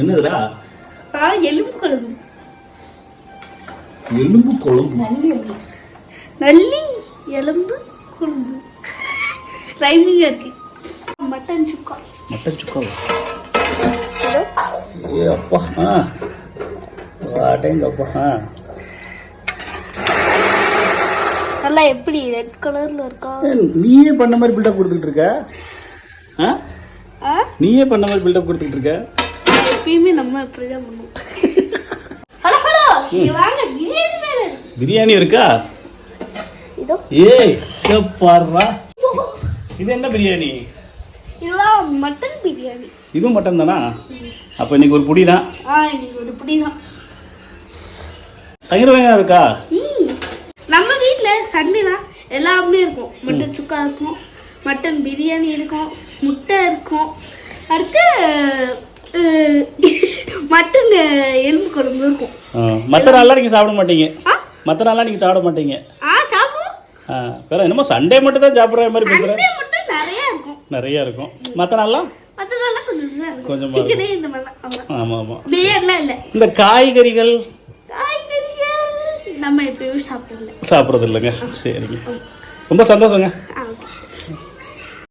என்னதுடா? எலும்பு குழம்பு. எலும்பு குழம்பு. நல்லி எலும்பு குழம்பு. ரைமிங்கா இருக்கு. மட்டன் சுக்கா. மட்டன் சுக்கா. ஏ அப்பா. வாடேங்கப்பா. நல்லா எப்படி ரெட் கலர்ல இருக்கா? நீயே பண்ண மாதிரி பில்டப் கொடுத்துட்டு இருக்க. நீயே பண்ண மாதிரி பில்டப் கொடுத்துட்டு இருக்க. எப்பயுமே நம்ம இப்படிதான் பண்ணுவோம். ஹலோ ஹலோ, இங்க வாங்க. பிரியாணி வேற. பிரியாணி இருக்கா? இதோ. ஏய் சூப்பர்ரா. இது என்ன பிரியாணி? இதுவா மட்டன் பிரியாணி. இதுவும் மட்டன் தானா? அப்ப இன்னைக்கு ஒரு புடி தான். இன்னைக்கு ஒரு புடி தான். தயிர் வெங்காயம் இருக்கா? நம்ம வீட்ல சண்டேனா எல்லாமே இருக்கும். மட்டன் சுக்கா இருக்கும், மட்டன் பிரியாணி இருக்கும், முட்டை இருக்கும், அடுத்து மட்டன் எலும்பு குழம்பு இருக்கும். மற்ற நாள்லாம் நீங்க சாப்பிட மாட்டீங்க. மற்ற நாள்லாம் நீங்க சாப்பிட மாட்டீங்க. சாப்பிடுவோம். வேற என்னமோ சண்டே மட்டும் தான் சாப்பிடுற மாதிரி பேசுற. சண்டே மட்டும் நிறைய இருக்கும். மற்ற நாள்லாம் கொஞ்சம் சிக்கனே இந்த மாதிரி. ஆமா ஆமா. பிரியாணிலாம் இல்ல. இந்த காய்கறிகள் நம்ம எப்பயும் சாப்பிடுறது இல்லைங்க. சரிங்க, ரொம்ப சந்தோஷங்க.